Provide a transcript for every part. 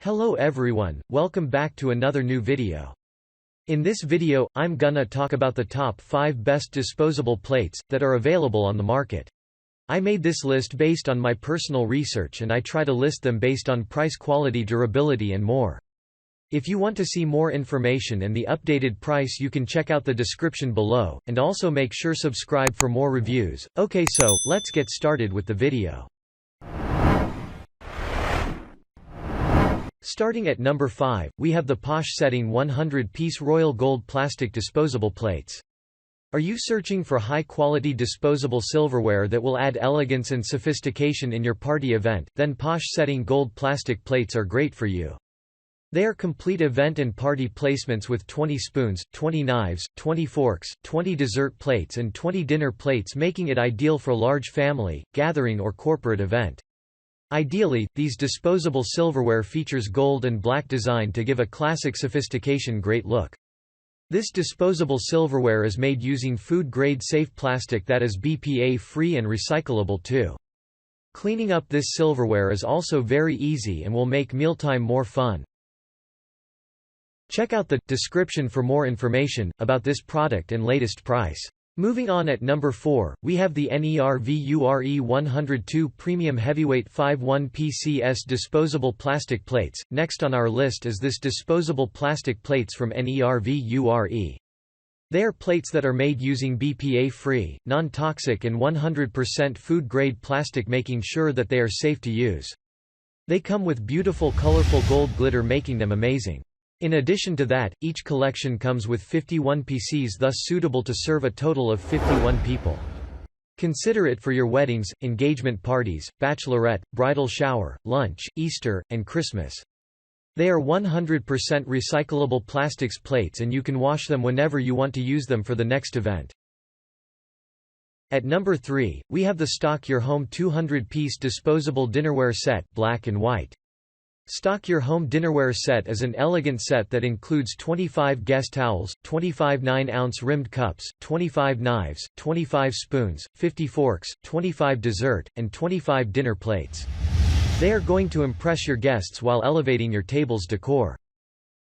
Hello everyone, welcome back to another new video. In this video, I'm gonna talk about the top 5 best disposable plates that are available on the market. I made this list based on my personal research and I try to list them based on price, quality, durability and more. If you want to see more information and the updated price, you can check out the description below, and also make sure subscribe for more reviews. Okay, so let's get started with the video. Starting at number 5, we have the Posh Setting 100-piece royal gold plastic disposable plates. Are you searching for high-quality disposable silverware that will add elegance and sophistication in your party event? Then Posh Setting gold plastic plates are great for you. They are complete event and party placements with 20 spoons, 20 knives, 20 forks, 20 dessert plates and 20 dinner plates, making it ideal for large family, gathering or corporate event. Ideally, these disposable silverware features gold and black design to give a classic sophistication great look. This disposable silverware is made using food-grade safe plastic that is BPA-free and recyclable too. Cleaning up this silverware is also very easy and will make mealtime more fun. Check out the description for more information about this product and latest price. Moving on, at number 4, we have the NERVURE 102 Premium Heavyweight 5-1 PCS disposable plastic plates. Next on our list is this disposable plastic plates from NERVURE. They are plates that are made using BPA-free, non-toxic and 100% food-grade plastic, making sure that they are safe to use. They come with beautiful colorful gold glitter, making them amazing. In addition to that, each collection comes with 51 PCs, thus suitable to serve a total of 51 people. Consider it for your weddings, engagement parties, bachelorette, bridal shower, lunch, Easter, and Christmas. They are 100% recyclable plastics plates and you can wash them whenever you want to use them for the next event. At number 3, we have the Stock Your Home 200-piece disposable dinnerware set, black and white. Stock Your Home dinnerware set is an elegant set that includes 25 guest towels, 25 9-ounce rimmed cups, 25 knives, 25 spoons, 50 forks, 25 dessert, and 25 dinner plates. They are going to impress your guests while elevating your table's decor.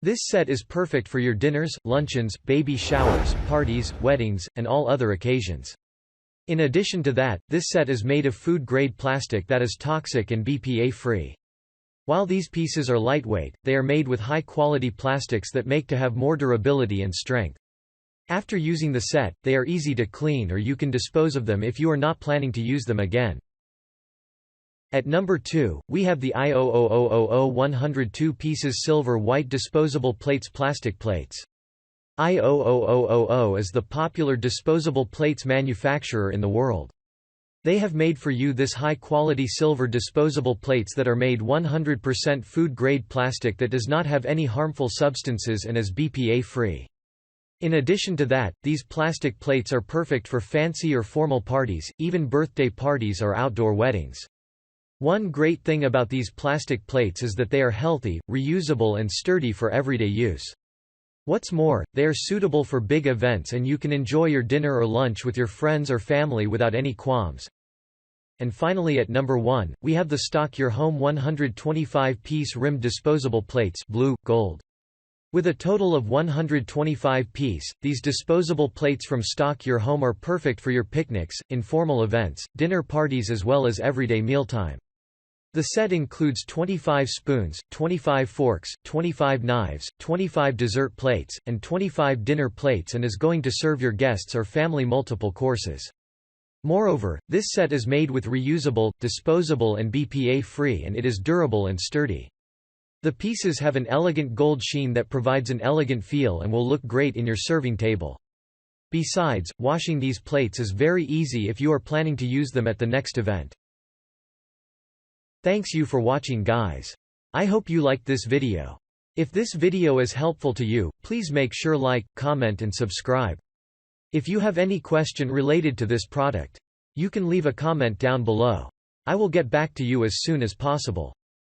This set is perfect for your dinners, luncheons, baby showers, parties, weddings, and all other occasions. In addition to that, this set is made of food-grade plastic that is toxic and BPA-free. While these pieces are lightweight, they are made with high-quality plastics that make to have more durability and strength. After using the set, they are easy to clean, or you can dispose of them if you are not planning to use them again. At number 2, we have the IOOOOO 102 pieces silver white disposable plates plastic plates. IOOOOO is the popular disposable plates manufacturer in the world. They have made for you this high-quality silver disposable plates that are made 100% food-grade plastic that does not have any harmful substances and is BPA-free. In addition to that, these plastic plates are perfect for fancy or formal parties, even birthday parties or outdoor weddings. One great thing about these plastic plates is that they are healthy, reusable and sturdy for everyday use. What's more, they are suitable for big events and you can enjoy your dinner or lunch with your friends or family without any qualms. And finally, at number 1, we have the Stock Your Home 125-piece rimmed disposable plates, blue, gold. With a total of 125 piece, these disposable plates from Stock Your Home are perfect for your picnics, informal events, dinner parties as well as everyday mealtime. The set includes 25 spoons, 25 forks, 25 knives, 25 dessert plates, and 25 dinner plates and is going to serve your guests or family multiple courses. Moreover, this set is made with reusable, disposable and BPA-free, and it is durable and sturdy. The pieces have an elegant gold sheen that provides an elegant feel and will look great in your serving table. Besides, washing these plates is very easy if you are planning to use them at the next event. Thanks you for watching, guys. I hope you liked this video. If this video is helpful to you, please make sure like, comment and subscribe. If you have any question related to this product, you can leave a comment down below. I will get back to you as soon as possible.